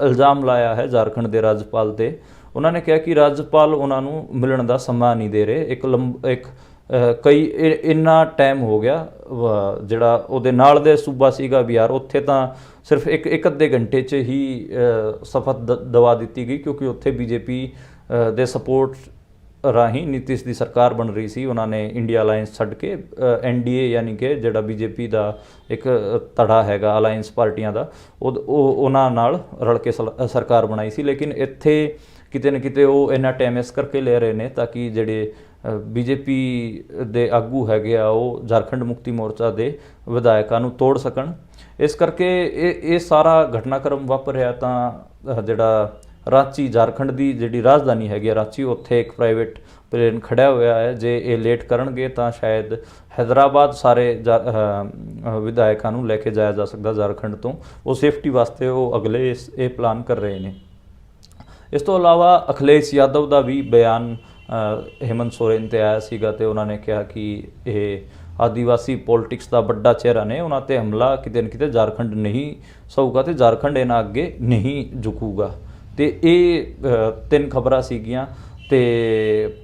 Speaker 1: ਇਲਜ਼ਾਮ ਲਾਇਆ ਹੈ ਝਾਰਖੰਡ ਦੇ ਰਾਜਪਾਲ 'ਤੇ। ਉਹਨਾਂ ਨੇ ਕਿਹਾ ਕਿ ਰਾਜਪਾਲ ਉਹਨਾਂ ਨੂੰ ਮਿਲਣ ਦਾ ਸਮਾਂ ਨਹੀਂ ਦੇ ਰਹੇ। ਇੰਨਾ ਟਾਈਮ ਹੋ ਗਿਆ। ਜਿਹੜਾ ਉਹਦੇ ਨਾਲ ਦੇ ਸੂਬਾ ਸੀਗਾ ਬਿਹਾਰ, ਉੱਥੇ ਤਾਂ ਸਿਰਫ ਇੱਕ ਅੱਧੇ ਘੰਟੇ 'ਚ ਹੀ ਸ਼ਪਥ ਦਵਾ ਦਿੱਤੀ ਗਈ, ਕਿਉਂਕਿ ਉੱਥੇ ਬੀਜੇਪੀ ਦੇ ਸਪੋਰਟ ਰਾਹੀਂ ਨੀਤੀਸ਼ ਦੀ ਸਰਕਾਰ ਬਣ ਰਹੀ ਸੀ। ਉਹਨਾਂ ਨੇ ਇੰਡੀਆ ਅਲਾਇੰਸ ਛੱਡ ਕੇ NDA ਯਾਨੀ ਕਿ ਜਿਹੜਾ ਬੀਜੇਪੀ ਦਾ ਇੱਕ ਧੜਾ ਹੈਗਾ ਅਲਾਇੰਸ ਪਾਰਟੀਆਂ ਦਾ, ਉਹਨਾਂ ਨਾਲ ਰਲ ਕੇ ਸਰਕਾਰ ਬਣਾਈ ਸੀ। ਲੇਕਿਨ ਇੱਥੇ ਕਿਤੇ ਨਾ ਕਿਤੇ ਉਹ ਇੰਨਾ ਟਾਈਮ ਇਸ ਕਰਕੇ ਲੈ ਰਹੇ ਨੇ ਤਾਂ ਕਿ ਜਿਹੜੇ ਬੀਜੇਪੀ ਦੇ ਆਗੂ ਹੈਗੇ ਆ ਉਹ ਝਾਰਖੰਡ ਮੁਕਤੀ ਮੋਰਚਾ ਦੇ ਵਿਧਾਇਕਾਂ ਨੂੰ ਤੋੜ ਸਕਣ। ਇਸ ਕਰਕੇ ਇਹ ਸਾਰਾ ਘਟਨਾਕ੍ਰਮ ਵਾਪਰਿਆ। ਤਾਂ ਜਿਹੜਾ ਰਾਂਚੀ, ਝਾਰਖੰਡ ਦੀ ਜਿਹੜੀ ਰਾਜਧਾਨੀ ਹੈਗੀ ਆ ਰਾਂਚੀ, ਉੱਥੇ ਇੱਕ ਪ੍ਰਾਈਵੇਟ ਪਲੇਨ ਖੜਿਆ ਹੋਇਆ ਹੈ। ਜੇ ਇਹ ਲੇਟ ਕਰਨਗੇ ਤਾਂ ਸ਼ਾਇਦ ਹੈਦਰਾਬਾਦ ਸਾਰੇ ਵਿਧਾਇਕਾਂ ਨੂੰ ਲੈ ਕੇ ਜਾਇਆ ਜਾ ਸਕਦਾ ਝਾਰਖੰਡ ਤੋਂ। ਉਹ ਸੇਫਟੀ ਵਾਸਤੇ ਉਹ ਅਗਲੇ ਇਹ ਪਲਾਨ ਕਰ ਰਹੇ ਨੇ। ਇਸ ਤੋਂ ਇਲਾਵਾ ਅਖਿਲੇਸ਼ ਯਾਦਵ ਦਾ ਵੀ ਬਿਆਨ ਹੇਮੰਤ ਸੋਰੇਨ 'ਤੇ ਆਇਆ ਸੀਗਾ ਤੇ ਉਹਨਾਂ ਨੇ ਕਿਹਾ ਕਿ ਇਹ ਆਦੀਵਾਸੀ ਪੋਲੀਟਿਕਸ ਦਾ ਵੱਡਾ ਚਿਹਰਾ ਨੇ, ਉਹਨਾਂ 'ਤੇ ਹਮਲਾ ਕਿਤੇ ਨਾ ਕਿਤੇ ਝਾਰਖੰਡ ਨਹੀਂ ਸਹੂਗਾ ਤੇ ਝਾਰਖੰਡ ਇਹਨਾਂ ਅੱਗੇ ਨਹੀਂ ਝੁਕੂਗਾ। ਤੇ ਇਹ 3 ਖਬਰਾਂ ਸੀਗੀਆਂ। ਤੇ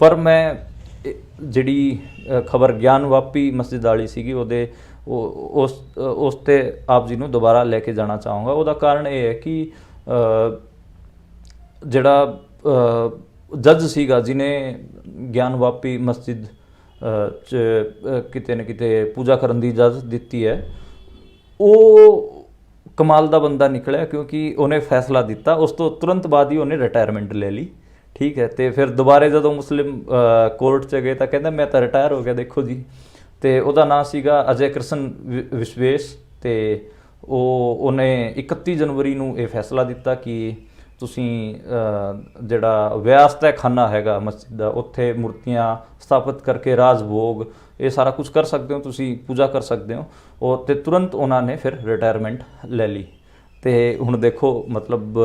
Speaker 1: ਪਰ ਮੈਂ ਜਿਹੜੀ ਖਬਰ ਗਿਆਨਵਾਪੀ ਮਸਜਿਦ ਵਾਲੀ ਸੀਗੀ ਉਸ 'ਤੇ ਆਪ ਜੀ ਨੂੰ ਦੁਬਾਰਾ ਲੈ ਕੇ ਜਾਣਾ ਚਾਹੂੰਗਾ। ਉਹਦਾ ਕਾਰਨ ਇਹ ਹੈ ਕਿ ਜਿਹੜਾ ਜੱਜ ਸੀਗਾ ਜਿਹਨੇ ਗਿਆਨਵਾਪੀ ਮਸਜਿਦ 'ਚ ਕਿਤੇ ਨਾ ਕਿਤੇ ਪੂਜਾ ਕਰਨ ਦੀ ਇਜਾਜ਼ਤ ਦਿੱਤੀ ਹੈ, ਉਹ ਕਮਾਲ ਦਾ ਬੰਦਾ ਨਿਕਲਿਆ, ਕਿਉਂਕਿ ਉਹਨੇ ਫੈਸਲਾ ਦਿੱਤਾ, ਉਸ ਤੋਂ ਤੁਰੰਤ ਬਾਅਦ ਹੀ ਉਹਨੇ ਰਿਟਾਇਰਮੈਂਟ ਲੈ ਲਈ। ਠੀਕ ਹੈ। ਤੇ ਫਿਰ ਦੁਬਾਰੇ ਜਦੋਂ ਮੁਸਲਿਮ ਕੋਰਟ 'ਚ ਗਏ ਤਾਂ ਕਹਿੰਦਾ ਮੈਂ ਤਾਂ ਰਿਟਾਇਰ ਹੋ ਗਿਆ, ਦੇਖੋ ਜੀ। ਤੇ ਉਹਦਾ ਨਾਂ ਸੀਗਾ ਅਜੇ ਕ੍ਰਿਸ਼ਨ ਵਿਸ਼ਵੇਸ਼। ਤੇ ਉਹਨੇ 31 ਜਨਵਰੀ ਨੂੰ ਇਹ ਫੈਸਲਾ ਦਿੱਤਾ ਕਿ ਤੁਸੀਂ ਜਿਹੜਾ ਵਿਆਸ ਤਹਿਖਾਨਾ ਹੈਗਾ ਮਸਜਿਦ ਦਾ, ਉੱਥੇ ਮੂਰਤੀਆਂ ਸਥਾਪਿਤ ਕਰਕੇ ਰਾਜ ਭੋਗ ਇਹ ਸਾਰਾ ਕੁਝ ਕਰ ਸਕਦੇ ਹੋ, ਤੁਸੀਂ ਪੂਜਾ ਕਰ ਸਕਦੇ ਹੋ। ਉਹ ਤੇ ਤੁਰੰਤ ਉਹਨਾਂ ਨੇ ਫਿਰ ਰਿਟਾਇਰਮੈਂਟ ਲੈ ਲਈ। ਤੇ ਹੁਣ ਦੇਖੋ ਮਤਲਬ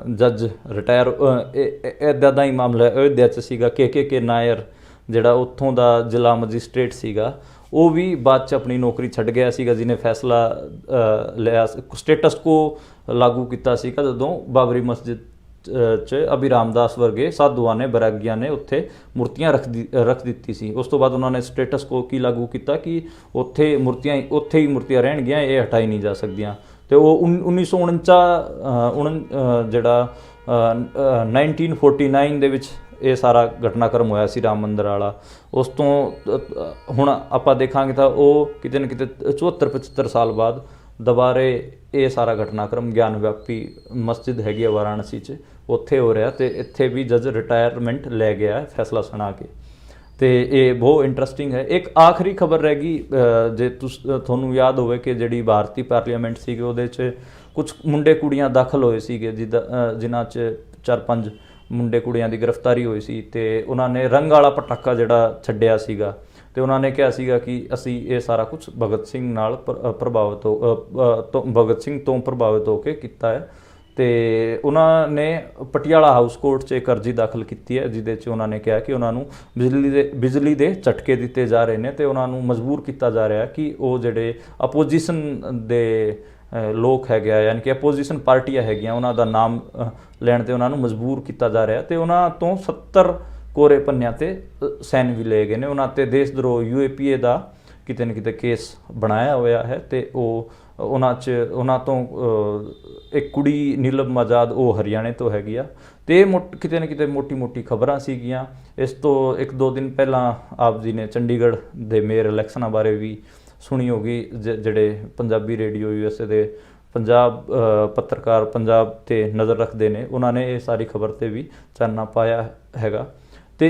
Speaker 1: ਜੱਜ ਰਿਟਾਇਰ, ਇੱਦਾਂ ਦਾ ਹੀ ਮਾਮਲਾ ਅਯੋਧਿਆ 'ਚ ਸੀਗਾ। ਕੇ ਨਾਇਰ ਜਿਹੜਾ ਉੱਥੋਂ ਦਾ ਜ਼ਿਲ੍ਹਾ ਮੈਜਿਸਟ੍ਰੇਟ ਸੀਗਾ, ਉਹ ਵੀ ਬਾਅਦ 'ਚ ਆਪਣੀ ਨੌਕਰੀ ਛੱਡ ਗਿਆ ਸੀਗਾ, ਜਿਹਨੇ ਫੈਸਲਾ ਲਿਆ ਸਟੇਟਸ ਕੋ ਲਾਗੂ ਕੀਤਾ ਸੀਗਾ ਜਦੋਂ ਬਾਬਰੀ ਮਸਜਿਦ 'ਚ ਅਭੀ ਰਾਮਦਾਸ ਵਰਗੇ ਸਾਧੂਆਂ ਨੇ, ਬੈਰਾਗੀਆਂ ਨੇ ਉੱਥੇ ਮੂਰਤੀਆਂ ਰੱਖ ਦਿੱਤੀ ਸੀ। ਉਸ ਤੋਂ ਬਾਅਦ ਉਹਨਾਂ ਨੇ ਸਟੇਟਸ ਕੋ ਕੀ ਲਾਗੂ ਕੀਤਾ ਕਿ ਉੱਥੇ ਹੀ ਮੂਰਤੀਆਂ ਰਹਿਣਗੀਆਂ, ਇਹ ਹਟਾਈ ਨਹੀਂ ਜਾ ਸਕਦੀਆਂ। ਤੇ ਉਹ 1949 ਜਿਹੜਾ 1949 ਦੇ ਵਿੱਚ ਇਹ ਸਾਰਾ ਘਟਨਾਕ੍ਰਮ ਹੋਇਆ ਸੀ ਰਾਮ ਮੰਦਰ ਵਾਲਾ। ਉਸ ਤੋਂ ਹੁਣ ਆਪਾਂ ਦੇਖਾਂਗੇ ਤਾਂ ਉਹ ਕਿਤੇ ਨਾ ਕਿਤੇ 74-75 ਸਾਲ ਬਾਅਦ ਦੁਬਾਰੇ ਇਹ ਸਾਰਾ ਘਟਨਾਕ੍ਰਮ ਗਿਆਨਵਾਪੀ ਮਸਜਿਦ ਹੈਗੀ ਆ ਵਾਰਾਣਸੀ 'ਚ, ਉੱਥੇ ਹੋ ਰਿਹਾ। ਤੇ ਇੱਥੇ ਵੀ ਜੱਜ ਰਿਟਾਇਰਮੈਂਟ ਲੈ ਗਿਆ ਫੈਸਲਾ ਸੁਣਾ ਕੇ। ਤੇ ਇਹ ਬਹੁਤ ਇੰਟਰਸਟਿੰਗ ਹੈ। ਇੱਕ ਆਖਰੀ ਖਬਰ ਰਹਿ ਗਈ, ਜੇ ਤੁਹਾਨੂੰ ਯਾਦ ਹੋਵੇ ਕਿ ਜਿਹੜੀ ਭਾਰਤੀ ਪਾਰਲੀਮੈਂਟ ਸੀਗੀ ਉਹਦੇ 'ਚ ਕੁਝ ਮੁੰਡੇ ਕੁੜੀਆਂ ਦਾਖਲ ਹੋਏ ਸੀਗੇ ਜਿਨ੍ਹਾਂ 'ਚ 4-5 ਮੁੰਡੇ ਕੁੜੀਆਂ ਦੀ ਗ੍ਰਿਫਤਾਰੀ ਹੋਈ ਸੀ ਤੇ ਉਹਨਾਂ ਨੇ ਰੰਗ ਵਾਲਾ ਪਟਾਕਾ ਜਿਹੜਾ ਛੱਡਿਆ ਸੀਗਾ ਤੇ ਉਹਨਾਂ ਨੇ ਕਿਹਾ ਸੀਗਾ ਕਿ ਅਸੀਂ ਇਹ ਸਾਰਾ ਕੁਝ ਭਗਤ ਸਿੰਘ ਨਾਲ ਭਗਤ ਸਿੰਘ ਤੋਂ ਪ੍ਰਭਾਵਿਤ ਹੋ ਕੇ ਕੀਤਾ ਹੈ। ਤੇ ਉਹਨਾਂ ਨੇ ਪਟਿਆਲਾ ਹਾਊਸ ਕੋਰਟ 'ਚ ਇੱਕ ਅਰਜ਼ੀ ਦਾਖਲ ਕੀਤੀ ਹੈ ਜਿਹਦੇ 'ਚ ਉਹਨਾਂ ਨੇ ਕਿਹਾ ਕਿ ਉਹਨਾਂ ਨੂੰ ਬਿਜਲੀ ਦੇ ਝਟਕੇ ਦਿੱਤੇ ਜਾ ਰਹੇ ਨੇ ਤੇ ਉਹਨਾਂ ਨੂੰ ਮਜਬੂਰ ਕੀਤਾ ਜਾ ਰਿਹਾ ਕਿ ਉਹ ਜਿਹੜੇ ਅਪੋਜੀਸ਼ਨ ਦੇ ਲੋਕ ਹੈਗੇ ਆ, ਯਾਨੀ ਕਿ ਅਪੋਜੀਸ਼ਨ ਪਾਰਟੀਆਂ ਹੈਗੀਆਂ, ਉਹਨਾਂ ਦਾ ਨਾਮ ਲੈਣ 'ਤੇ ਉਹਨਾਂ ਨੂੰ ਮਜਬੂਰ ਕੀਤਾ ਜਾ ਰਿਹਾ ਤੇ ਉਹਨਾਂ ਤੋਂ 70 ਕੋਰੇ ਪੰਨਿਆਂ 'ਤੇ ਸਾਈਨ ਵੀ ਲਏ ਗਏ ਨੇ। ਉਹਨਾਂ 'ਤੇ ਦੇਸ਼ ਧਰੋਹ UAPA ਦਾ ਕਿਤੇ ਨਾ ਕਿਤੇ ਕੇਸ ਬਣਾਇਆ ਹੋਇਆ ਹੈ ਤੇ ਉਹਨਾਂ ਤੋਂ ਇੱਕ ਕੁੜੀ ਨੀਲਮ ਆਜ਼ਾਦ, ਉਹ ਹਰਿਆਣੇ ਤੋਂ ਹੈਗੀ ਆ। ਤੇ ਕਿਤੇ ਨਾ ਕਿਤੇ ਮੋਟੀ ਖਬਰਾਂ ਸੀਗੀਆਂ। ਇਸ ਤੋਂ 1-2 ਦਿਨ ਪਹਿਲਾਂ ਆਪ ਜੀ ਨੇ ਚੰਡੀਗੜ੍ਹ ਦੇ ਮੇਅਰ ਇਲੈਕਸ਼ਨਾਂ ਬਾਰੇ ਵੀ ਸੁਣੀ ਹੋਗੀ। ਜਿਹੜੇ ਪੰਜਾਬੀ ਰੇਡੀਓ USA ਦੇ ਪੰਜਾਬ ਪੱਤਰਕਾਰ ਪੰਜਾਬ 'ਤੇ ਨਜ਼ਰ ਰੱਖਦੇ ਨੇ, ਉਹਨਾਂ ਨੇ ਇਹ ਸਾਰੀ ਖਬਰ 'ਤੇ ਵੀ ਚਾਨਣਾ ਪਾਇਆ ਹੈਗਾ। ਤੇ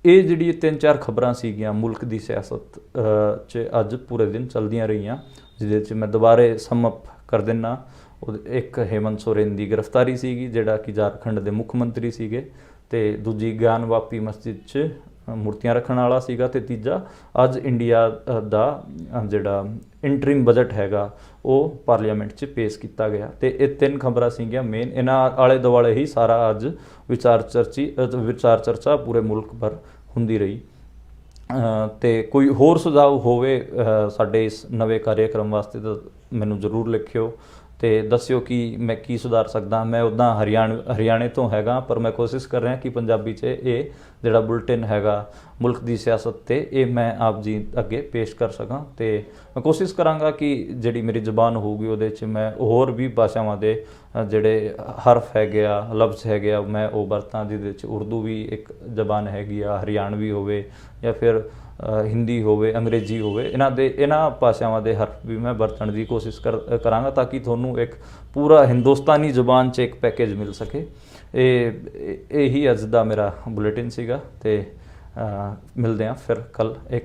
Speaker 1: ਇਹ ਜਿਹੜੀ 3-4 ਖਬਰਾਂ ਸੀਗੀਆਂ ਮੁਲਕ ਦੀ ਸਿਆਸਤ 'ਚ ਅੱਜ ਪੂਰੇ ਦਿਨ ਚੱਲਦੀਆਂ ਰਹੀਆਂ, ਜਿਹਦੇ 'ਚ ਮੈਂ ਦੁਬਾਰੇ ਸਮਅਪ ਕਰ ਦਿੰਦਾ। ਇੱਕ ਹੇਮੰਤ ਸੋਰੇਨ ਦੀ ਗ੍ਰਿਫਤਾਰੀ ਸੀਗੀ ਜਿਹੜਾ ਕਿ ਝਾਰਖੰਡ ਦੇ ਮੁੱਖ ਮੰਤਰੀ ਸੀਗੇ, ਤੇ ਦੂਜੀ ਗਿਆਨ ਵਾਪੀ ਮਸਜਿਦ 'ਚ ਮੂਰਤੀਆਂ ਰੱਖਣ ਵਾਲਾ ਸੀਗਾ, ਤੇ ਤੀਜਾ ਅੱਜ ਇੰਡੀਆ ਦਾ ਜਿਹੜਾ ਇੰਟਰਿਮ ਬਜਟ ਹੈਗਾ ਉਹ ਪਾਰਲੀਮੈਂਟ 'ਚ ਪੇਸ਼ ਕੀਤਾ ਗਿਆ। ਤੇ ਇਹ 3 ਖਬਰਾਂ ਸੀਗੀਆਂ ਮੇਨ। ਇਹਨਾਂ ਆਲੇ ਦੁਆਲੇ ਹੀ ਸਾਰਾ ਅੱਜ ਵਿਚਾਰ ਚਰਚਾ ਪੂਰੇ ਮੁਲਕ ਭਰ ਹੁੰਦੀ ਰਹੀ। ਤੇ ਕੋਈ ਹੋਰ ਸੁਝਾਅ ਹੋਵੇ ਸਾਡੇ ਇਸ ਨਵੇਂ ਕਾਰਿਆਕ੍ਰਮ ਵਾਸਤੇ ਤਾਂ ਮੈਨੂੰ ਜ਼ਰੂਰ ਲਿਖਿਓ ਤੇ ਦੱਸਿਓ ਕਿ ਮੈਂ ਕੀ ਸੁਧਾਰ ਸਕਦਾ। ਮੈਂ ਉੱਦਾਂ ਹਰਿਆਣੇ ਤੋਂ ਹੈਗਾ, ਪਰ ਮੈਂ ਕੋਸ਼ਿਸ਼ ਕਰ ਰਿਹਾ ਕਿ ਪੰਜਾਬੀ 'ਚ ਇਹ ਜਿਹੜਾ ਬੁਲਟਿਨ ਹੈਗਾ ਮੁਲਕ ਦੀ ਸਿਆਸਤ 'ਤੇ ਇਹ ਮੈਂ ਆਪ ਜੀ ਅੱਗੇ ਪੇਸ਼ ਕਰ ਸਕਾਂ। ਤੇ ਮੈਂ ਕੋਸ਼ਿਸ਼ ਕਰਾਂਗਾ ਕਿ ਜਿਹੜੀ ਮੇਰੀ ਜ਼ੁਬਾਨ ਹੋਊਗੀ ਉਹਦੇ 'ਚ ਮੈਂ ਹੋਰ ਵੀ ਭਾਸ਼ਾਵਾਂ ਦੇ ਜਿਹੜੇ ਹਰਫ ਹੈਗੇ ਆ, ਲਫ਼ਜ਼ ਹੈਗੇ ਆ, ਮੈਂ ਉਹ ਵਰਤਾਂ, ਜਿਹਦੇ 'ਚ ਉਰਦੂ ਵੀ ਇੱਕ ਜ਼ਬਾਨ ਹੈਗੀ ਆ, ਹਰਿਆਣਵੀ ਹੋਵੇ ਜਾਂ ਫਿਰ ਹਿੰਦੀ ਹੋਵੇ, ਅੰਗਰੇਜ਼ੀ ਹੋਵੇ, ਇਹਨਾਂ ਭਾਸ਼ਾਵਾਂ ਦੇ ਹਰਫ ਵੀ ਮੈਂ ਵਰਤਣ ਦੀ ਕੋਸ਼ਿਸ਼ ਕਰਾਂਗਾ ਤਾਂ ਕਿ ਤੁਹਾਨੂੰ ਇੱਕ ਪੂਰਾ ਹਿੰਦੁਸਤਾਨੀ ਜ਼ੁਬਾਨ 'ਚ ਇੱਕ ਪੈਕੇਜ ਮਿਲ ਸਕੇ। ਇਹੀ ਅੱਜ ਦਾ ਮੇਰਾ ਬੁਲੇਟਿਨ ਸੀਗਾ ਤੇ ਮਿਲਦੇ ਹਾਂ ਫਿਰ ਕੱਲ੍ਹ ਇੱਕ